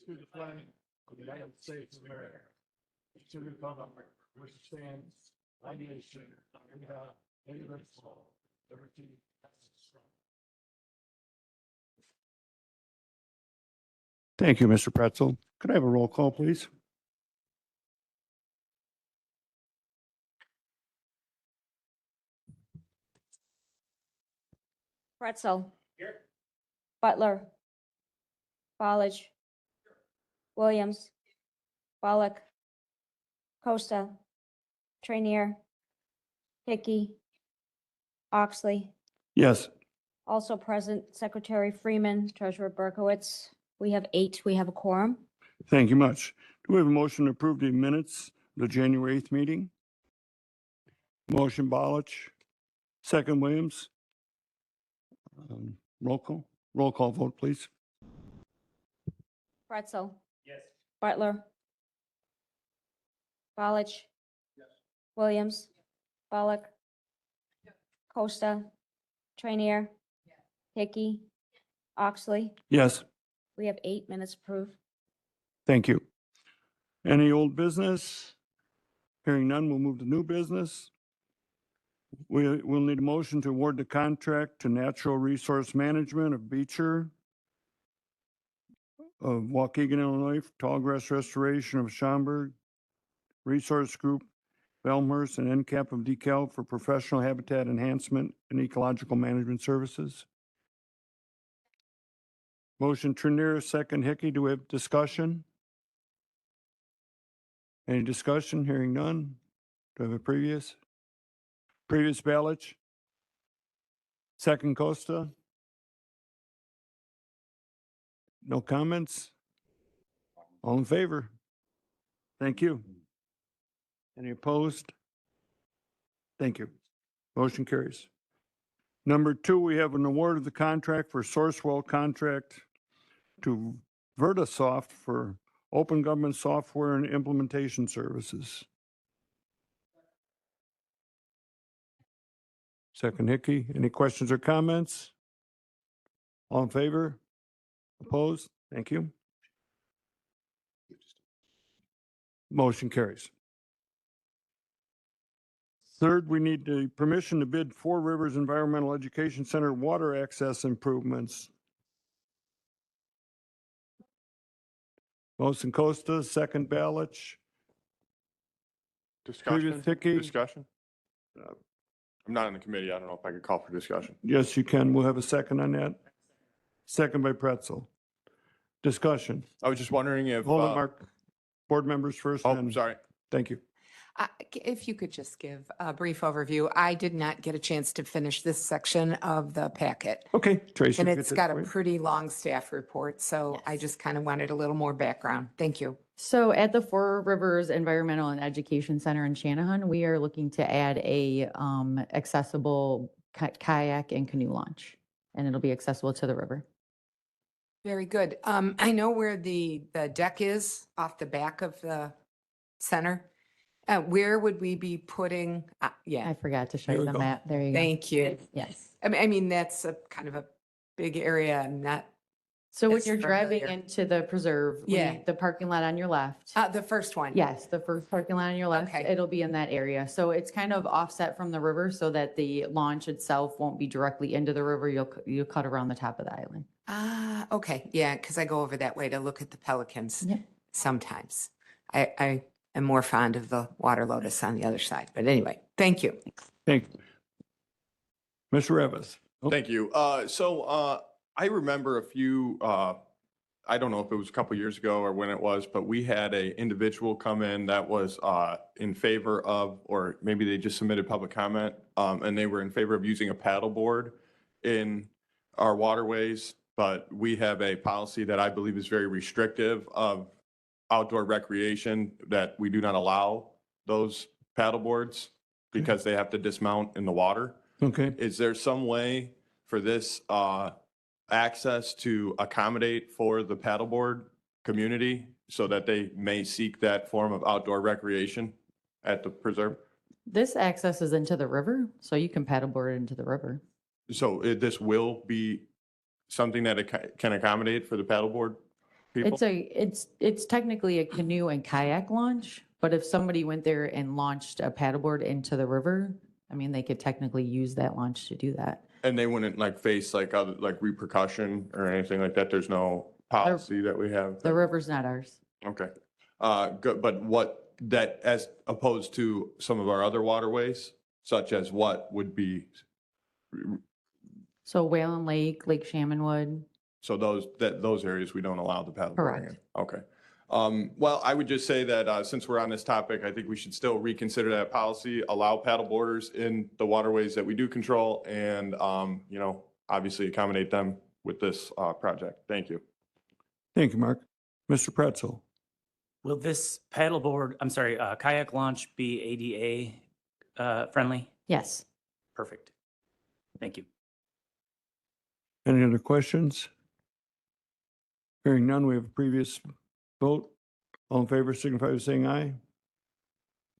to the flag of the United States of America, to the republic which stands one nation under God, indivisible, liberty and justice. Thank you, Mr. Pretzel. Could I have a roll call, please? Pretzel. Here. Butler. Ballage. Williams. Bollock. Costa. Trainier. Hickey. Oxley. Yes. Also present, Secretary Freeman, Treasurer Berkowitz. We have 8. We have a quorum. Thank you much. Do we have a motion to approve the minutes of the January 8th meeting? Motion Ballage. Second Williams. Roll call vote, please. Pretzel. Yes. Butler. Ballage. Yes. Williams. Bollock. Costa. Trainier. Hickey. Oxley. Yes. We have 8 minutes approved. Thank you. Any old business? Hearing none, we'll move to new business. We'll need a motion to award the contract to Natural Resource Management of Beecher of Waukegan, Illinois, for tallgrass restoration of Schaumburg, Resource Group, Elmhurst, and NCAP of DeKalb for professional habitat enhancement and ecological management services. Motion Trinier, second Hickey. Do we have discussion? Any discussion? Hearing none. Do I have a previous? Previous Ballage? Second Costa? No comments? All in favor? Thank you. Any opposed? Thank you. Motion carries. Number 2, we have an award of the contract for Sourcewell contract to Vertasoft for open government software and implementation services. Second Hickey. Any questions or comments? All in favor? Opposed? Thank you. Motion carries. Third, we need the permission to bid Four Rivers Environmental Education Center water access improvements. Motion Costa, second Ballage. Discussion? Hickey. Discussion? I'm not in the committee. I don't know if I could call for discussion. Yes, you can. We'll have a second on that. Second by Pretzel. Discussion. I was just wondering if. Hold on, Mark. Board members first. Oh, and- sorry. Thank you. If you could just give a brief overview. I did not get a chance to finish this section of the packet. Okay, Tracy. And we'll get it's that got for a you. pretty long staff report, so I Yes. just kind of wanted a little more background. Thank you. So at the Four Rivers Environmental and Education Center in Shanahan, we are looking to add a accessible kayak and canoe launch, and it'll be accessible to the river. Very good. I know where the deck is off the back of the center. Where would we be putting? Yeah, I forgot to show Here you we the go. map. There you go. thank you. Yes. I mean, that's a kind of a big area. I'm not, So when It's you're driving familiar. into the preserve, Yeah. the parking lot on your left. the first one. Yes, the first parking lot on your left, Okay. it'll be in that area. So it's kind of offset from the river so that the launch itself won't be directly into the river. You'll cut around the top of the island. Okay. Yeah, because I go over that way to look at the pelicans Yep. sometimes. I am more fond of the water lotus on the other side. But anyway, thank you. Thank you. Mr. Revis. Oh. Thank you. I remember a few, I don't know if it was a couple years ago or when it was, but we had a individual come in that was in favor of, or maybe they just submitted public comment, and they were in favor of using a paddleboard in our waterways. But we have a policy that I believe is very restrictive of outdoor recreation, that we do not allow those paddleboards because they have to dismount in the water. Okay. Is there some way for this access to accommodate for the paddleboard community so that they may seek that form of outdoor recreation at the preserve? This access is into the river, so you can paddleboard into the river. So this will be something that it can accommodate for the paddleboard? people? It's technically a canoe and kayak launch, but if somebody went there and launched a paddleboard into the river, I mean, they could technically use that launch to do that. And they wouldn't like face like other, like repercussion or anything like that? There's no policy that we have? The river's not ours. Okay. Good, but what, that as opposed to some of our other waterways, such as what would be, So Whalen Lake, Lake Shamanwood, so those areas we don't allow the paddleboarding Correct. in? Okay. Well, I would just say that, since we're on this topic, I think we should still reconsider that policy, allow paddleboarders in the waterways that we do control and, you know, obviously accommodate them with this, project. Thank you. Thank you, Mark. Mr. Pretzel. Will this kayak launch be ADA friendly? yes. Perfect. Thank you. Any other questions? Hearing none, we have a previous vote. All in favor signify by saying aye.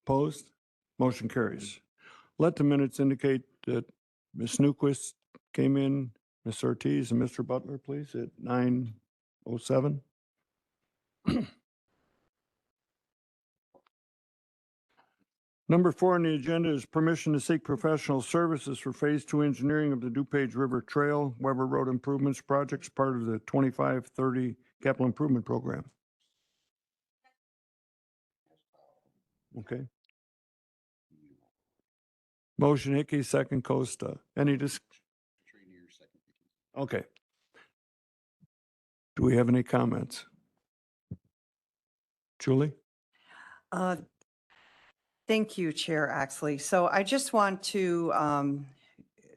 Opposed? Motion carries. Let the minutes indicate that Ms. Newquist came in, Ms. Ortiz and Mr. Butler, please, at 9:07. Number 4 on the agenda is permission to seek professional services for Phase 2 engineering of the DuPage River Trail, Weber Road Improvements Projects, part of the 25-30 Capital Improvement Program. Okay. Motion Hickey, second Costa. Any Okay. Do we have any comments? Julie? Thank you, Chair Axley. So I just want to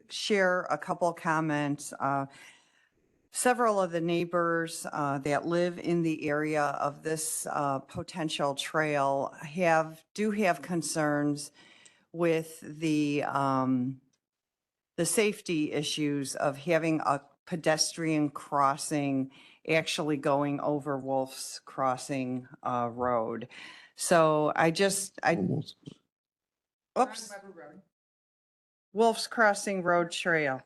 share a couple comments. Several of the neighbors that live in the area of this potential trail do have concerns with the safety issues of having a pedestrian crossing actually going over Wolf's Crossing Road. So oops. Wolf's Crossing Road Trail.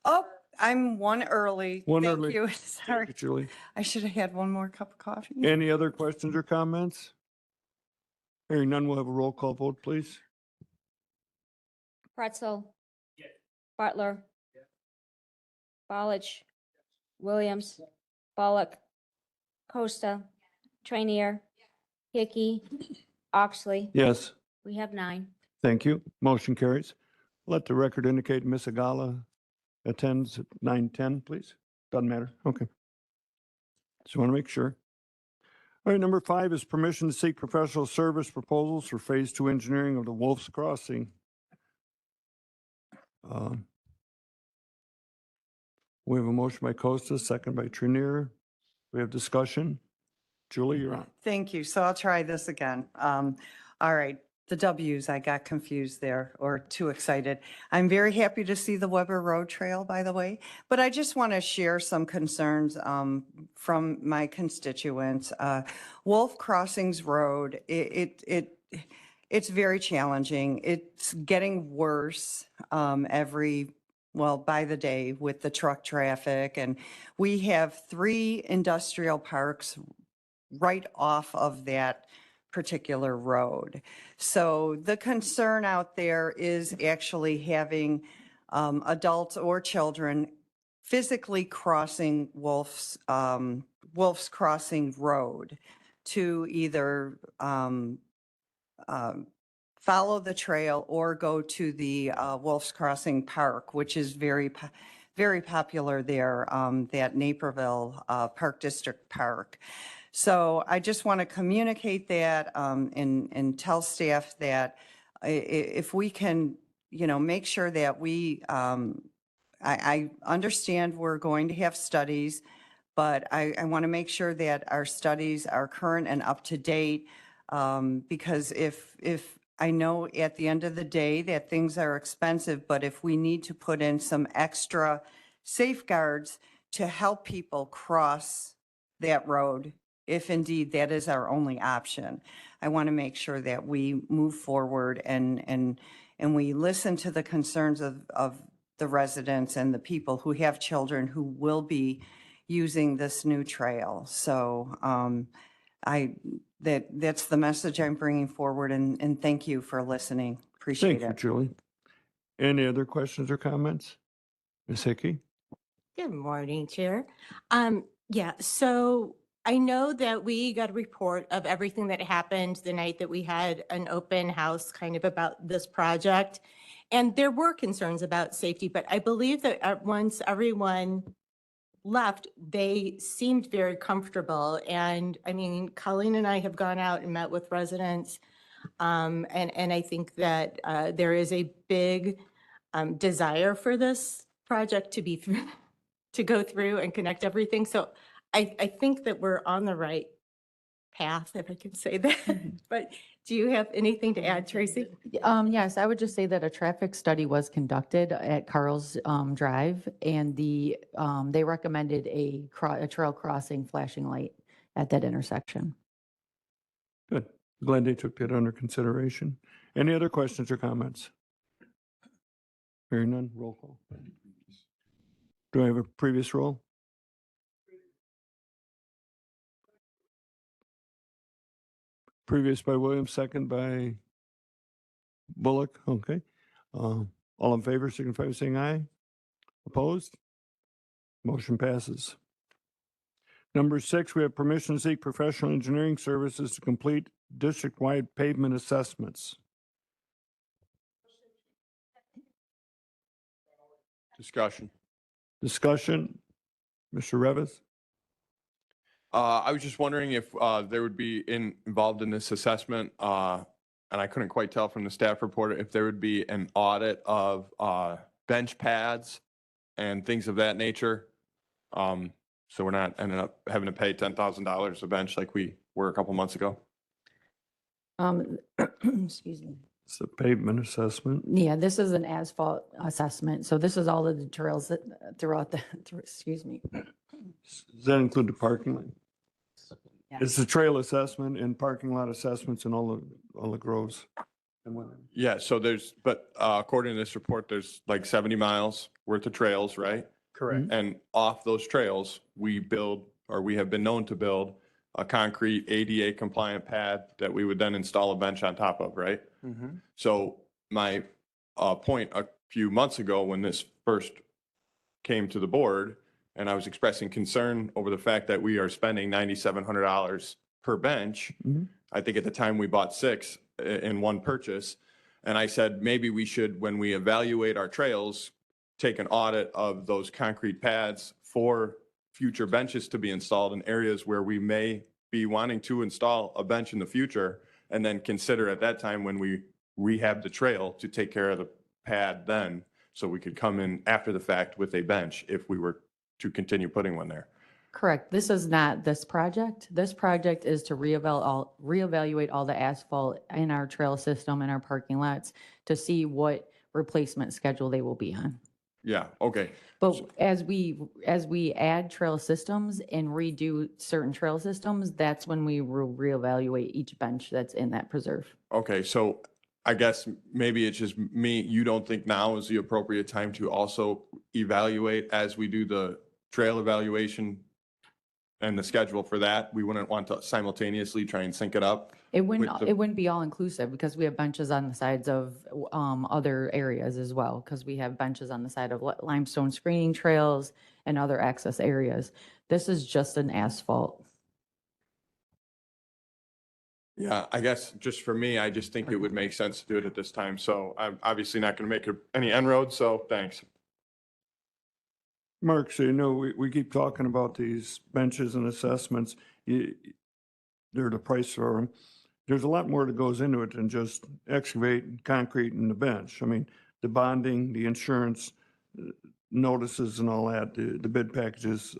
Oh, I'm one early. One Thank early. you. Thank Sorry. you, Julie. I should have had one more cup of coffee. Any other questions or comments? Hearing none, we'll have a roll call vote, please. Pretzel. Butler. Balich. Williams. Bullock. Costa. Trainier. Hickey. Oxley. Yes, We have 9. thank you. Motion carries. Let the record indicate Ms. Agala attends at 9:10, please. Doesn't matter. Okay. Just want to make sure. All right, number 5 is permission to seek professional service proposals for Phase 2 engineering of the Wolf's Crossing. We have a motion by Costa, second by Trinier. We have discussion. Julie, you're on. Thank you. So I'll try this again. All right. The W's, I got confused there or too excited. I'm very happy to see the Weber Road Trail, by the way, but I just want to share some concerns from my constituents. Wolf Crossings Road, it's very challenging. It's getting worse by the day with the truck traffic. And we have 3 industrial parks right off of that particular road. So the concern out there is actually having adults or children physically crossing Wolf's Crossing Road to either follow the trail or go to the Wolf's Crossing Park, which is very popular there, that Naperville Park District Park. So I just want to communicate that and tell staff that if we can, make sure that I understand we're going to have studies, but I want to make sure that our studies are current and up to date, because if I know at the end of the day that things are expensive, but if we need to put in some extra safeguards to help people cross that road, if indeed that is our only option, I want to make sure that we move forward and we listen to the concerns of the residents and the people who have children who will be, using this new trail. So that's the message I'm bringing forward, and thank you for listening. Appreciate Thank you, it. Julie. Any other questions or comments? Ms. Hickey? Good morning, Chair. Yeah, so I know that we got a report of everything that happened the night that we had an open house kind of about this project. And there were concerns about safety, but I believe that once everyone left, they seemed very comfortable. And I mean, Colleen and I have gone out and met with residents. And I think that there is a big desire for this project to be to go through and connect everything. So I think that we're on the right path, if I can say that. But do you have anything to add, Tracy? Yes, I would just say that a traffic study was conducted at Carl's Drive, and they recommended a trail crossing flashing light at that intersection. Good. Glad they took that under consideration. Any other questions or comments? Hearing none, roll call. Do I have a previous roll? Previous by Williams, second by Bullock. Okay. All in favor, signify by saying aye. Opposed? Motion passes. Number 6, we have permission to seek professional engineering services to complete district-wide pavement assessments. Discussion. Discussion. Mr. Revis? I was just wondering if there would be involved in this assessment, and I couldn't quite tell from the staff report, if there would be an audit of bench pads and things of that nature. So we're not ending up having to pay $10,000 a bench like we were a couple months ago. Excuse me. It's a pavement assessment. Yeah, this is an asphalt assessment. So this is all of the trails that throughout excuse me. Does that include the parking lot? Yeah. It's a trail assessment and parking lot assessments and all the groves. And what- Yeah, so but according to this report, there's like 70 miles worth of trails, right? Correct. And off those trails, we have been known to build a concrete ADA compliant pad that we would then install a bench on top of, right? So my point a few months ago, when this first came to the board, and I was expressing concern over the fact that we are spending $9,700 per bench. Mhm. I think at the time we bought 6 in one purchase. And I said, maybe we should, when we evaluate our trails, take an audit of those concrete pads for future benches to be installed in areas where we may be wanting to install a bench in the future, and then consider at that time when we rehab the trail to take care of the pad then, so we could come in after the fact with a bench if we were to continue putting one there. Correct. This is not this project. This project is to reevaluate all the asphalt in our trail system and our parking lots to see what replacement schedule they will be on. Yeah, okay. But as we add trail systems and redo certain trail systems, that's when we will reevaluate each bench that's in that preserve. Okay, so I guess maybe it's just me, you don't think now is the appropriate time to also evaluate as we do the trail evaluation and the schedule for that? We wouldn't want to simultaneously try and sync it up? It with wouldn't, the- it wouldn't be all inclusive because we have benches on the sides of other areas as well. Because we have benches on the side of limestone screening trails and other access areas. This is just an asphalt. Yeah, I guess just for me, I just think it would make sense to do it at this time. So I'm obviously not going to make any inroads, so thanks. Mark, so you know, we keep talking about these benches and assessments. They're the price for them. There's a lot more that goes into it than just excavate concrete and the bench. I mean, the bonding, the insurance, notices and all that, the bid packages,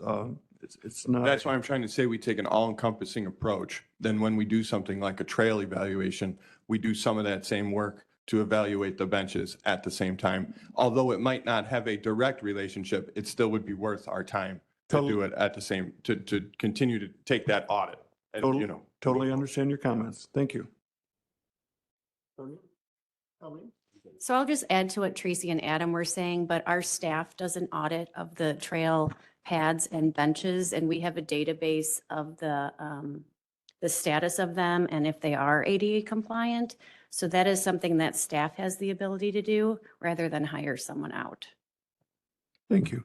it's not. That's why I'm trying to say we take an all-encompassing approach. Then when we do something like a trail evaluation, we do some of that same work to evaluate the benches at the same time. Although it might not have a direct relationship, it still would be worth our time to do it at the same, to continue to take that audit. And, you know. Totally understand your comments. Thank you. So I'll just add to what Tracy and Adam were saying, but our staff does an audit of the trail pads and benches, and we have a database of the status of them and if they are ADA compliant. So that is something that staff has the ability to do rather than hire someone out. Thank you.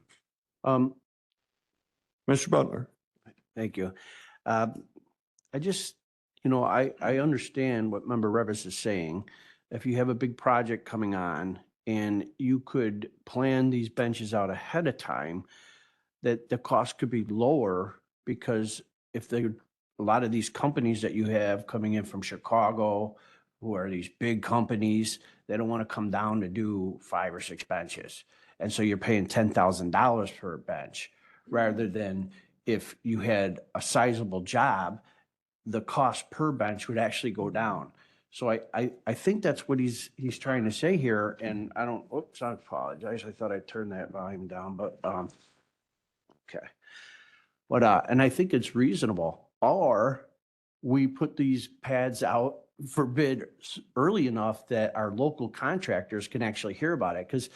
Mr. Butler. Thank you. I just, I understand what Member Revis is saying. If you have a big project coming on and you could plan these benches out ahead of time, that the cost could be lower because if a lot of these companies that you have coming in from Chicago, who are these big companies, they don't want to come down to do 5 or 6 benches. And so you're paying $10,000 per bench rather than if you had a sizable job, the cost per bench would actually go down. So I think that's what he's trying to say here. And I apologize. I thought I turned that volume down, but, okay. But, and I think it's reasonable. Or we put these pads out for bid early enough that our local contractors can actually hear about it. Because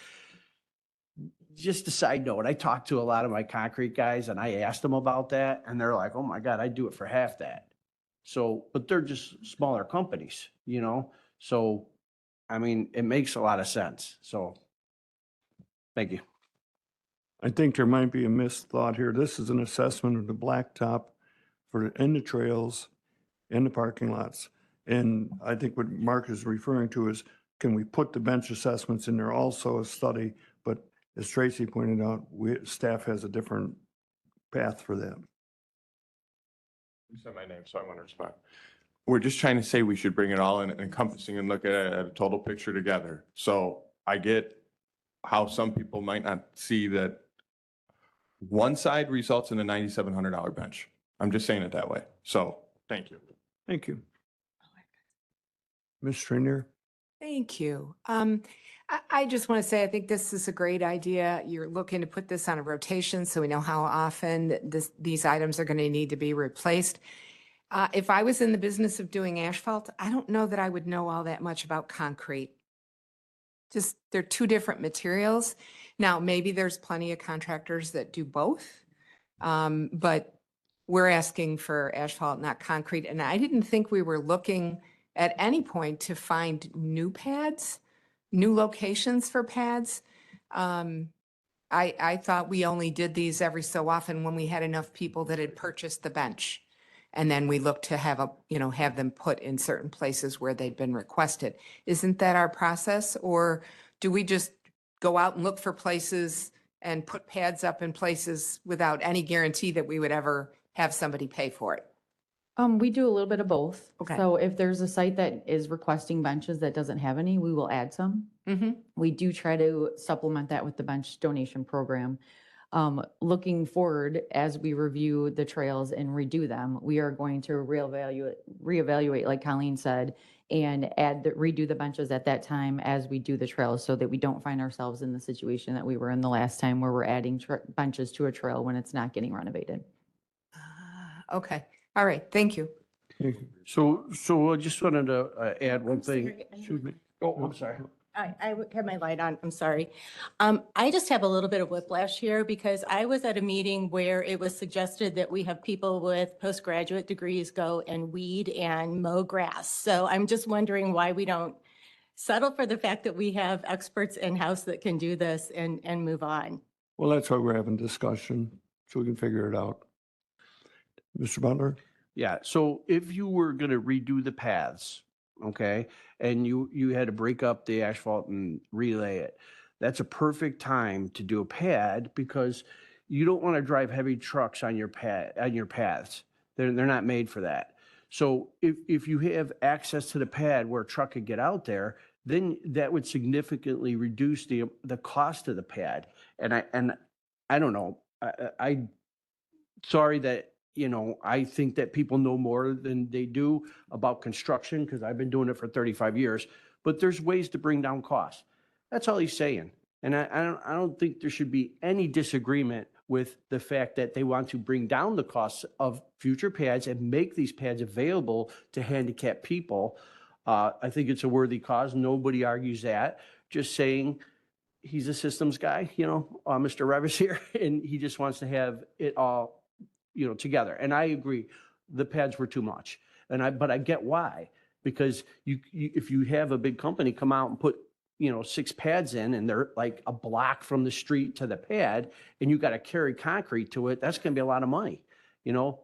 just a side note, I talked to a lot of my concrete guys and I asked them about that and they're like, oh my God, I'd do it for half that. So, but they're just smaller companies, So, I mean, it makes a lot of sense. So, thank you. I think there might be a missed thought here. This is an assessment of the blacktop in the trails, in the parking lots. And I think what Mark is referring to is, can we put the bench assessments in there also a study? But as Tracy pointed out, staff has a different path for that. You said my name, so I want to respond. We're just trying to say we should bring it all in encompassing and look at it at a total picture together. So I get how some people might not see that one side results in a $9,700 bench. I'm just saying it that way. So thank you. Thank you. Ms. Trainier? Thank you. I just want to say, I think this is a great idea. You're looking to put this on a rotation so we know how often these items are going to need to be replaced. If I was in the business of doing asphalt, I don't know that I would know all that much about concrete. Just, they're two different materials. Now, maybe there's plenty of contractors that do both, but we're asking for asphalt, not concrete. And I didn't think we were looking at any point to find new pads, new locations for pads. I thought we only did these every so often when we had enough people that had purchased the bench. And then we look to have have them put in certain places where they've been requested. Isn't that our process? Or do we just go out and look for places and put pads up in places without any guarantee that we would ever have somebody pay for it? We do a little bit of both. Okay. So if there's a site that is requesting benches that doesn't have any, we will add some. Mm-hmm. We do try to supplement that with the bench donation program. Looking forward, as we review the trails and redo them, we are going to reevaluate, like Colleen said, and redo the benches at that time as we do the trails so that we don't find ourselves in the situation that we were in the last time where we're adding benches to a trail when it's not getting renovated. Okay. All right. Thank you. So I just wanted to add one thing. sorry, I- Excuse me. Oh, I'm sorry. I have my light on, I'm sorry. I just have a little bit of whiplash here because I was at a meeting where it was suggested that we have people with postgraduate degrees go and weed and mow grass. So I'm just wondering why we don't settle for the fact that we have experts in-house that can do this and move on. Well, that's why we're having discussion, so we can figure it out. Mr. Butler? Yeah, so if you were gonna redo the paths, okay, and you had to break up the asphalt and relay it, that's a perfect time to do a pad because you don't want to drive heavy trucks on your paths. They're not made for that. So if you have access to the pad where a truck could get out there, then that would significantly reduce the cost of the pad. And I don't know, I sorry that, I think that people know more than they do about construction because I've been doing it for 35 years, but there's ways to bring down costs. That's all he's saying. And I don't think there should be any disagreement with the fact that they want to bring down the costs of future pads and make these pads available to handicapped people. I think it's a worthy cause. Nobody argues that. Just saying, he's a systems guy, Mr. Revis here, and he just wants to have it all, together. And I agree, the pads were too much. But I get why, because if you have a big company come out and put, 6 pads in and they're like a block from the street to the pad and you got to carry concrete to it, that's going to be a lot of money,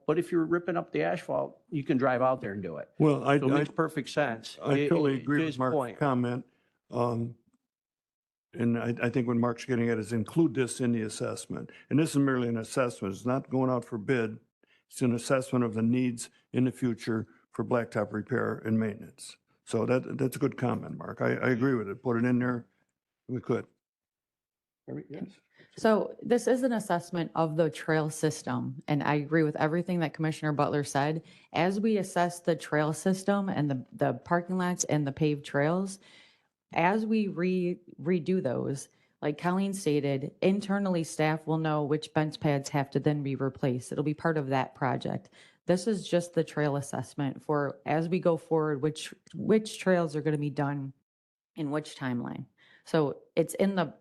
But if you're ripping up the asphalt, you can drive out there and do it. Well, So it makes perfect sense. I totally To agree with his Mark's point. comment. And I think what Mark's getting at is include this in the assessment. And this is merely an assessment. It's not going out for bid. It's an assessment of the needs in the future for blacktop repair and maintenance. So that's a good comment, Mark. I agree with it. Put it in there. We could. Yes. So this is an assessment of the trail system, and I agree with everything that Commissioner Butler said. As we assess the trail system and the parking lots and the paved trails, as we redo those, like Colleen stated, internally staff will know which bench pads have to then be replaced. It'll be part of that project. This is just the trail assessment for as we go forward, which trails are going to be done in which timeline. So it's in the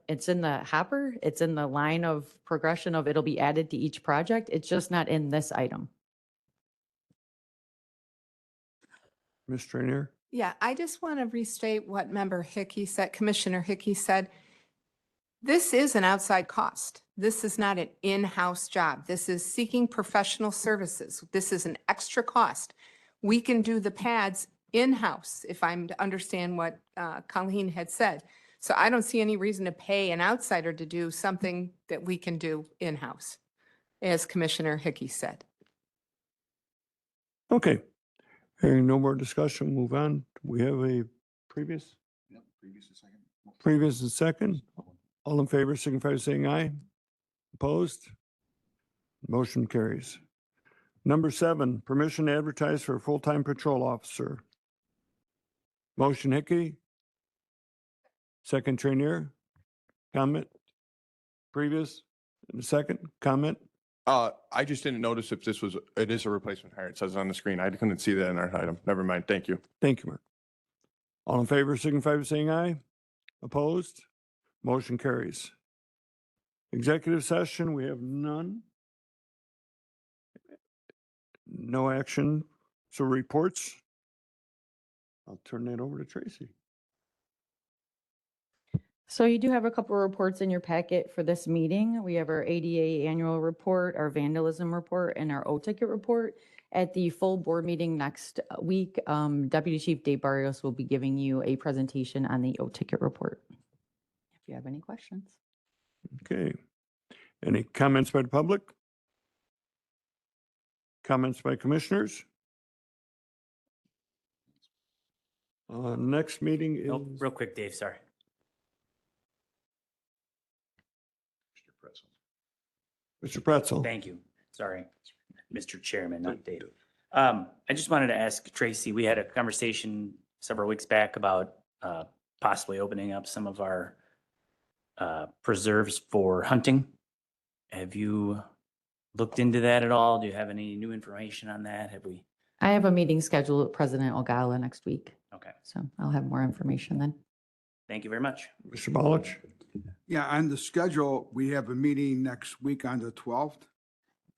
hopper, it's in the line of progression of it'll be added to each project. It's just not in this item. Ms. Trainier? Yeah, I just want to restate what Member Hickey said, Commissioner Hickey said. This is an outside cost. This is not an in-house job. This is seeking professional services. This is an extra cost. We can do the pads in-house, if I'm to understand what Colleen had said. So I don't see any reason to pay an outsider to do something that we can do in-house, as Commissioner Hickey said. Okay. Hearing no more discussion, move on. We have a previous? Previous and second. All in favor, signify by saying aye. Opposed? Motion carries. Number 7, permission to advertise for a full-time patrol officer. Motion Hickey. Second Trainier. Comment? Previous? And a second comment? I just didn't notice if it is a replacement hire. It says on the screen. I couldn't see that in our item. Never mind. Thank you. Thank you, Mark. All in favor, signify by saying aye. Opposed? Motion carries. Executive session, we have none. No action. So reports. I'll turn that over to Tracy. So you do have a couple of reports in your packet for this meeting. We have our ADA annual report, our vandalism report, and our O-ticket report. At the full board meeting next week, Deputy Chief Dave Barrios will be giving you a presentation on the O-ticket report. If you have any questions. Okay. Any comments by the public? Comments by commissioners? Next meeting is. Nope, real quick, Dave, sorry. Mr. Pretzel. Thank you. Sorry, Mr. Chairman, not Dave. I just wanted to ask Tracy, we had a conversation several weeks back about possibly opening up some of our preserves for hunting. Have you looked into that at all? Do you have any new information on that? Have we? I have a meeting scheduled with President Ogala next week, Okay, so I'll have more information then. thank you very much. Mr. Balich. Yeah, on the schedule, we have a meeting next week on the 12th.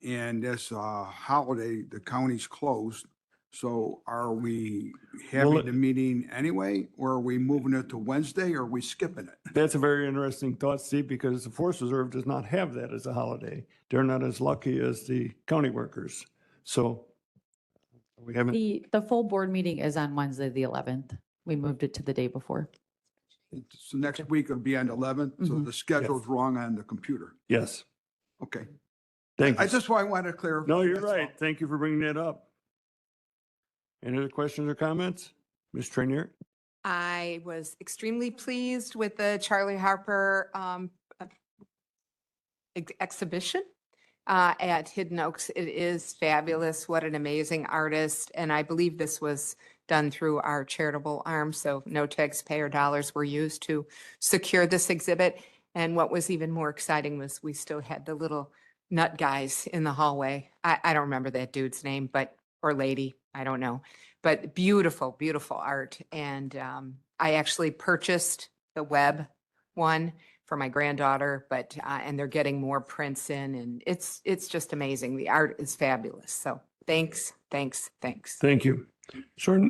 And this holiday, the county's closed. So are we having the meeting anyway, or are we moving it to Wednesday, or are we skipping it? That's a very interesting thought, Steve, because the Forest Reserve does not have that as a holiday. They're not as lucky as the county workers. So we haven't, The full board meeting is on Wednesday, the 11th. We moved it to the day before. So next week it'll be on the 11th, so Mhm. the schedule's wrong on the computer. yes. Okay. Thank you. I just wanted to clear. No, you're that's all. right. Thank you for bringing that up. Any other questions or comments? Ms. Trainier? I was extremely pleased with the Charlie Harper exhibition at Hidden Oaks. It is fabulous. What an amazing artist. And I believe this was done through our charitable arm, so no taxpayer dollars were used to secure this exhibit. And what was even more exciting was we still had the little nut guys in the hallway. I don't remember that dude's name, or lady, I don't know. But beautiful, beautiful art. And I actually purchased the web one for my granddaughter, but, and they're getting more prints in and it's just amazing. The art is fabulous. So thanks, thanks, thanks. Thank you. So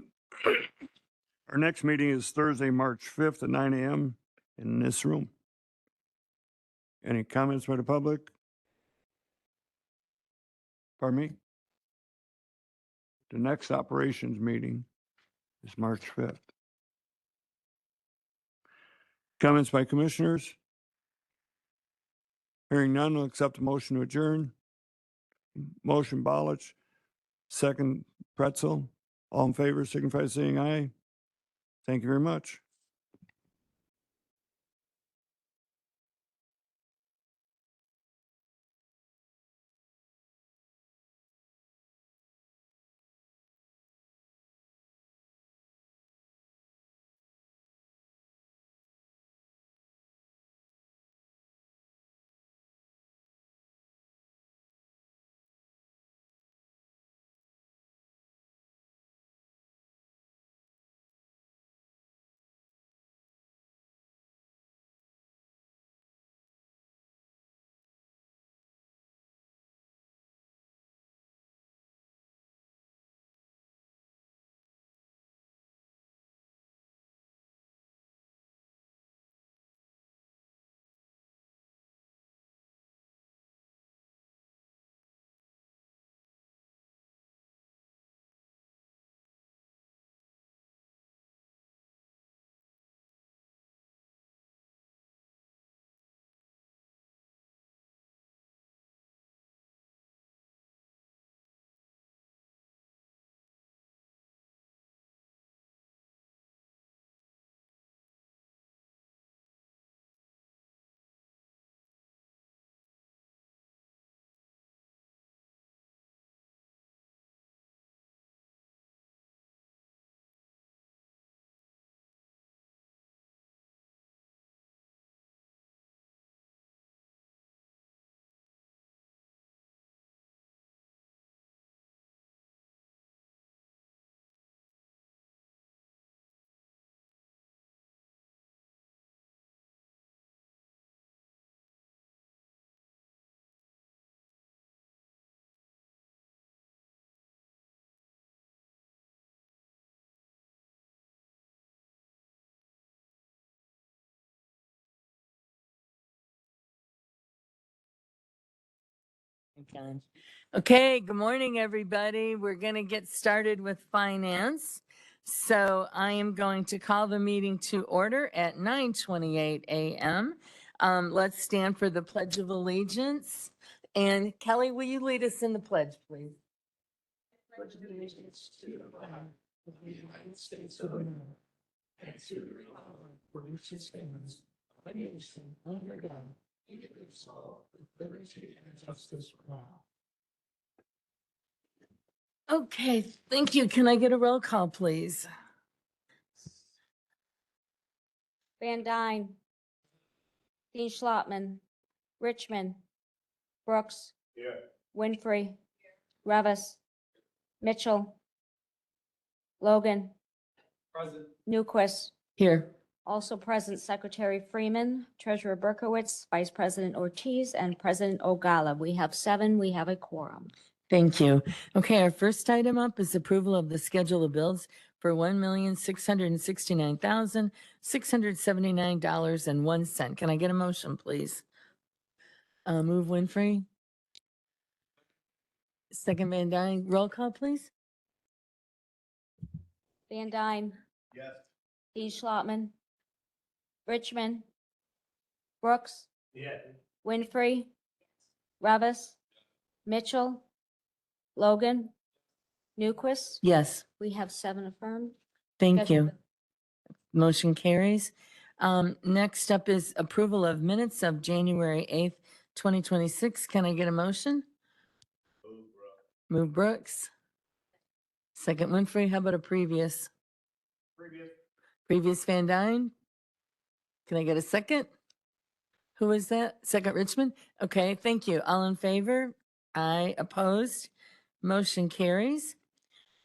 our next meeting is Thursday, March 5th at 9 a.m. in this room. Any comments by the public? Pardon me? The next operations meeting is March 5th. Comments by commissioners? Hearing none, will accept a motion to adjourn. Motion Bolich, second Pretzel. All in favor, signify by saying aye. Thank you very much. Okay, good morning, everybody. We're going to get started with finance. So I am going to call the meeting to order at 9:28 a.m. Let's stand for the Pledge of Allegiance. And Kelly, will you lead us in the pledge, please? Pledge of allegiance to the flag of the United States of America and to the republic for which it stands, one nation under God, indivisible, with liberty and justice for all. Okay, thank you. Can I get a roll call, please? Van Dyne. Dean Schlottman. Richmond. Brooks. Winfrey. Revis. Mitchell. Logan. Newquist. Here. Also present Secretary Freeman, Treasurer Berkowitz, Vice President Ortiz, and President Ogala. We have 7. We have a quorum. Thank you. Okay, our first item up is approval of the schedule of bills for $1,669,679.01. Can I get a motion, please? Move Winfrey. Second Van Dyne. Roll call, please. Van Dyne. Yes. Dean Schlottman. Richmond. Brooks. Winfrey. Revis. Mitchell. Logan. Newquist. Yes, We have 7 affirmed. thank you. Schedule- Motion carries. Next up is approval of minutes of January 8th, 2026. Can I get a motion? Move Brooks. Second Winfrey. How about a previous? Previous Van Dyne. Can I get a second? Who is that? Second Richmond? Okay, thank you. All in favor? Aye. Opposed? Motion carries.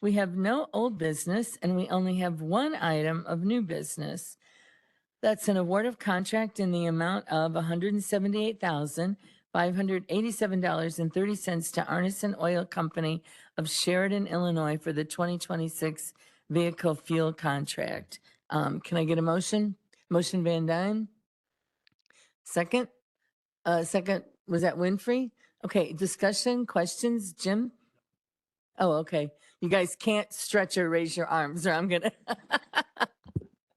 We have no old business and we only have one item of new business. That's an award of contract in the amount of $178,587.30 to Arneson Oil Company of Sheridan, Illinois for the 2026 vehicle fuel contract. Can I get a motion? Motion Van Dyne? Second? Second, was that Winfrey? Okay, discussion, questions, Jim? Oh, okay. You guys can't stretch or raise your arms or I'm gonna,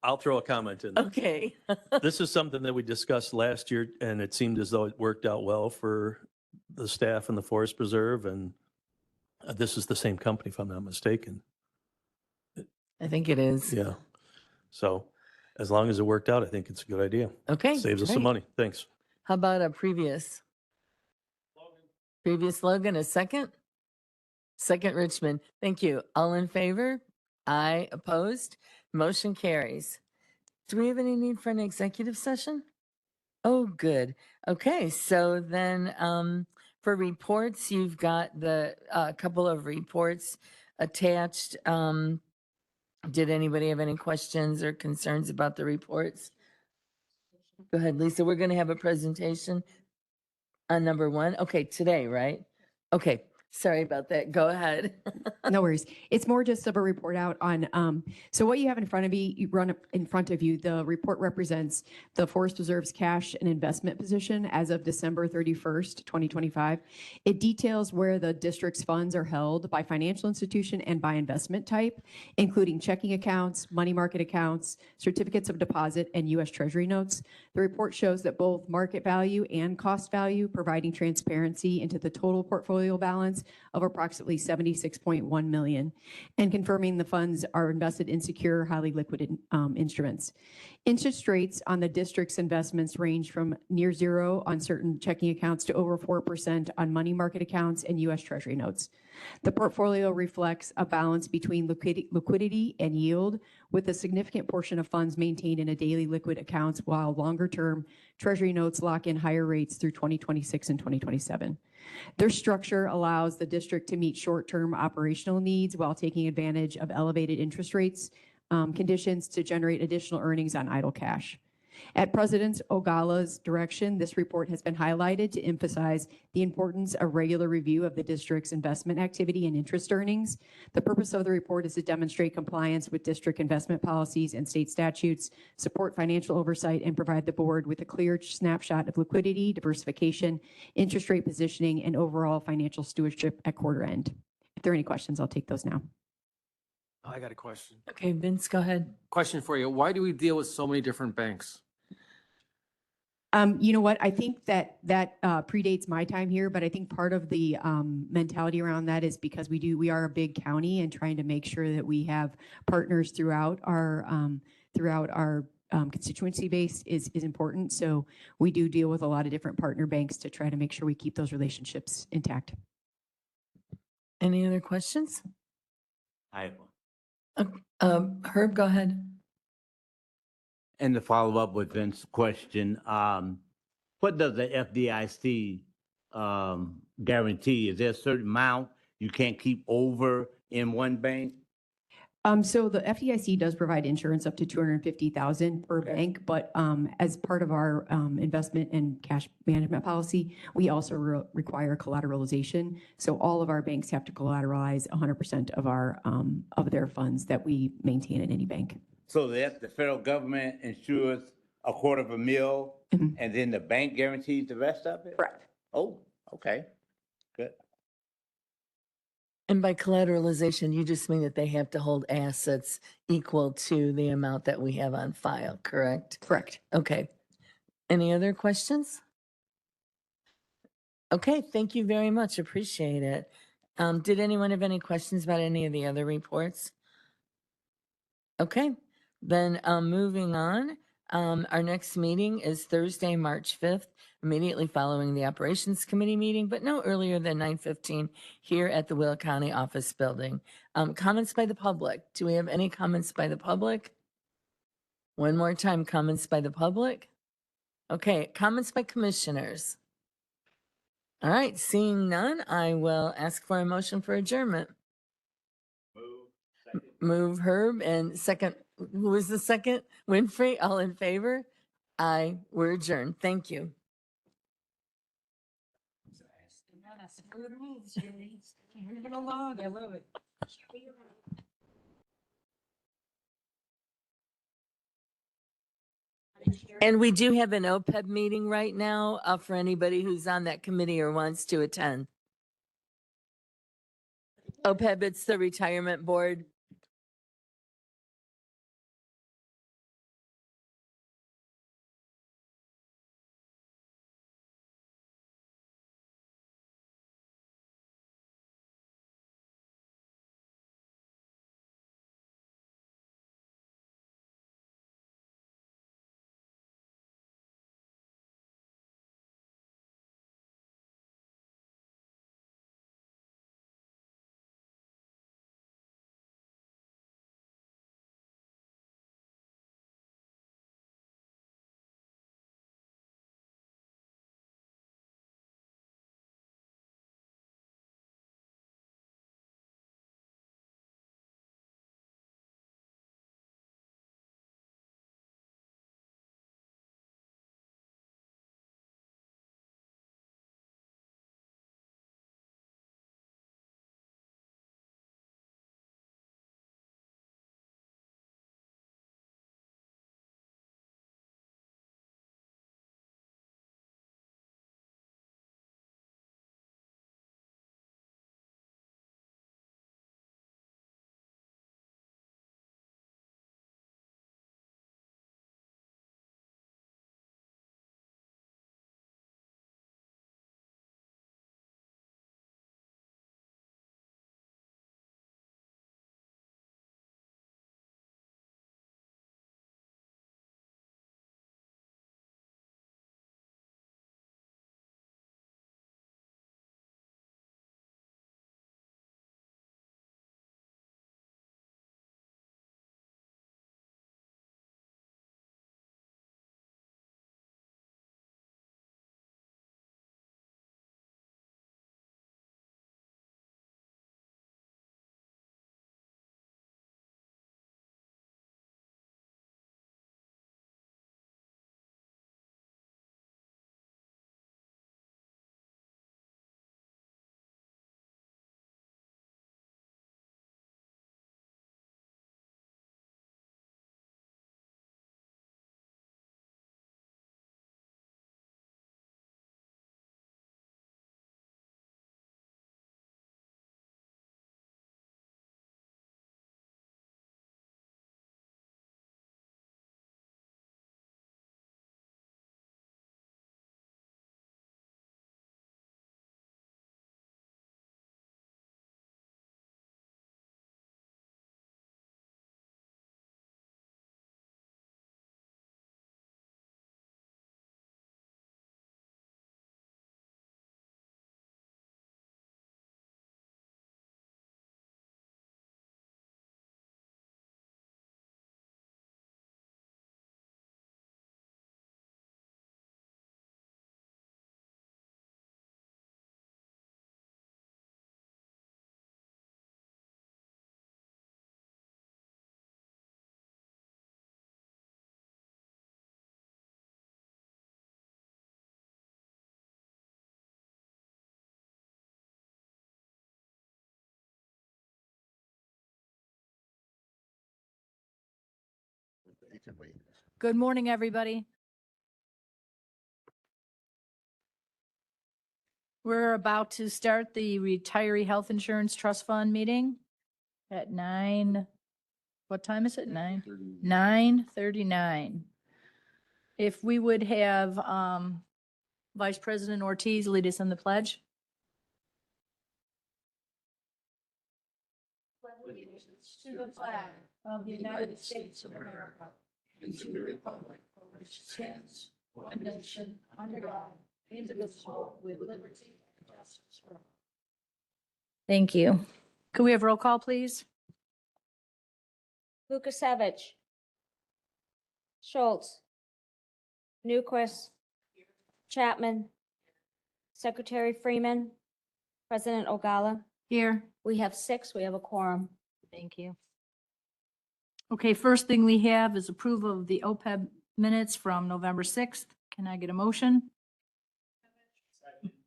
I'll throw a comment in. okay. This is something that we discussed last year, and it seemed as though it worked out well for the staff and the Forest Preserve, and this is the same company, if I'm not mistaken. I think it is. Yeah. So as long as it worked out, I think it's a good idea. Okay. Saves us some great. money. Thanks. How about a previous? Previous Logan, a second? Second Richmond. Thank you. All in favor? Aye. Opposed? Motion carries. Do we have any need for an executive session? Oh, good. Okay, so then for reports, you've got the couple of reports attached. Did anybody have any questions or concerns about the reports? Go ahead, Lisa. We're going to have a presentation on number 1. Okay, today, right? Okay, sorry about that. Go ahead. No worries. It's more just of a report out on, so what you have in front of you run up in front of you, the report represents the Forest Preserve's cash and investment position as of December 31st, 2025. It details where the district's funds are held by financial institution and by investment type, including checking accounts, money market accounts, certificates of deposit, and U.S. Treasury notes. The report shows that both market value and cost value, providing transparency into the total portfolio balance of approximately $76.1 million, and confirming the funds are invested in secure, highly liquid instruments. Interest rates on the district's investments range from near zero on certain checking accounts to over 4% on money market accounts and U.S. Treasury notes. The portfolio reflects a balance between liquidity and yield, with a significant portion of funds maintained in a daily liquid accounts, while longer-term Treasury notes lock in higher rates through 2026 and 2027. Their structure allows the district to meet short-term operational needs while taking advantage of elevated interest rates conditions to generate additional earnings on idle cash. At President Ogala's direction, this report has been highlighted to emphasize the importance of regular review of the district's investment activity and interest earnings. The purpose of the report is to demonstrate compliance with district investment policies and state statutes, support financial oversight, and provide the board with a clear snapshot of liquidity, diversification, interest rate positioning, and overall financial stewardship at quarter end. If there are any questions, I'll take those now. I got a question. Okay, Vince, go ahead. Question for you. Why do we deal with so many different banks? You know what? I think that predates my time here, but I think part of the mentality around that is because we are a big county, and trying to make sure that we have partners throughout our constituency base is important. So we do deal with a lot of different partner banks to try to make sure we keep those relationships intact. Any other questions? I have one. Herb, go ahead. And to follow up with Vince's question, what does the FDIC guarantee? Is there a certain amount you can't keep over in one bank? So the FDIC does provide insurance up to $250,000 per bank, but as part of our investment and cash management policy, we also require collateralization. So all of our banks have to collateralize 100% of their funds that we maintain in any bank. So that the federal government insures $250,000 and then the bank guarantees the rest of it? Correct. Oh, okay, good. And by collateralization, you just mean that they have to hold assets equal to the amount that we have on file, correct? Correct. Okay. Any other questions? Okay, thank you very much. Appreciate it. Did anyone have any questions about any of the other reports? Okay, then moving on. Our next meeting is Thursday, March 5th, immediately following the Operations Committee meeting, but no earlier than 9:15 here at the Will County Office Building. Comments by the public. Do we have any comments by the public? One more time, comments by the public. Okay, comments by commissioners. All right, seeing none, I will ask for a motion for adjournment. Move Herb and second Who was the second? Winfrey, all in favor? Aye, we're adjourned. Thank you. And we do have an OPEB meeting right now for anybody who's on that committee or wants to attend. OPEB, it's the retirement board. Good morning, everybody. We're about to start the Retiree Health Insurance Trust Fund meeting at 9, what time is it? 9:39. If we would have Vice President Ortiz lead us in the pledge. To the flag of the United States of America and to the republic for which it stands, one nation, under God, indivisible, with liberty and justice for all. Thank you. Could we have roll call, please? Lukasevich. Schultz. Newquist. Chapman. Secretary Freeman. President Ogala. Here. We have 6. We have a quorum. Thank you. Okay, first thing we have is approval of the OPEB minutes from November 6th. Can I get a motion?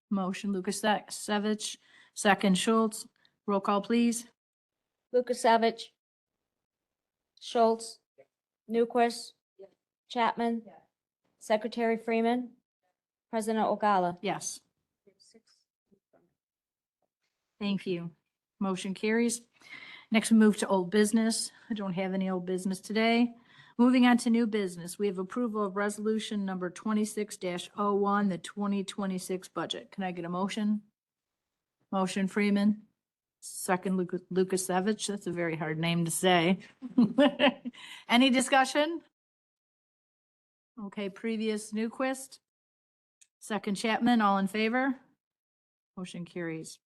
Motion Lukasevich, second Schultz. Roll call, please. Lukasevich. Schultz. Newquist. Chapman. Secretary Freeman. President Ogala. Yes. Thank you. Motion carries. Next, we move to old business. I don't have any old business today. Moving on to new business, we have approval of resolution number 26-01, the 2026 budget. Can I get a motion? Motion Freeman. Second Lukasevich. That's a very hard name to say. Any discussion? Okay, previous Newquist. Second Chapman, all in favor? Motion carries.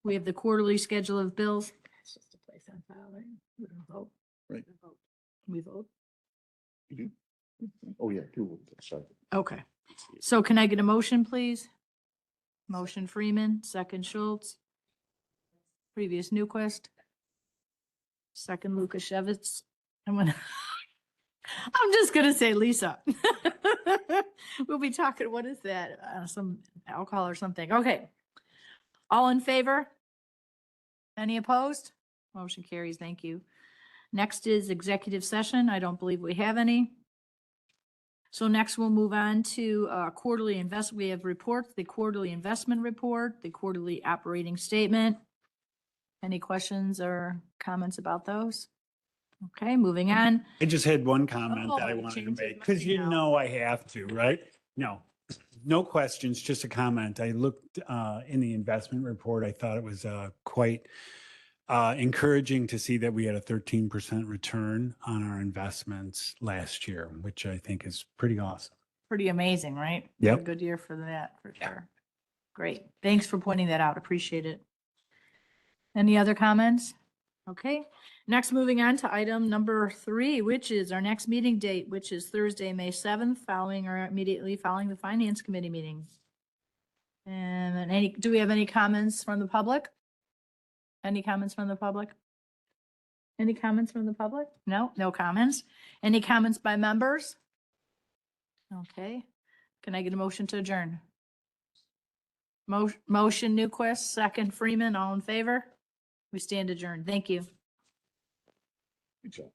We have the quarterly schedule of bills. It's just a place on file, right? We don't vote. Right. We vote? Oh, yeah, two, sorry. Okay. So can I get a motion, please? Motion Freeman, second Schultz. Previous Newquist. Second Lukasevich. I'm just gonna say Lisa. We'll be talking, what is that? Some alcohol or something. Okay. All in favor? Any opposed? Motion carries. Thank you. Next is executive session. I don't believe we have any. So next we'll move on to quarterly we have reports, the quarterly investment report, the quarterly operating statement. Any questions or comments about those? Okay, moving on. I just had one comment that I Oh, wanted to change make, of because you mind know I have to, right? No questions, just a comment. I looked in the investment report. I thought it was quite encouraging to see that we had a 13% return on our investments last year, which I think is pretty awesome. Pretty amazing, right? Yep. A good year for that, for sure. Great. Thanks for pointing that out. Appreciate it. Any other comments? Okay. Next, moving on to item number 3, which is our next meeting date, which is Thursday, May 7th, immediately following the Finance Committee meeting. And do we have any comments from the public? Any comments from the public? Any comments from the public? No, no comments. Any comments by members? Okay. Can I get a motion to adjourn? Motion Newquist, second Freeman, all in favor? We stand adjourned. Thank you. Good job.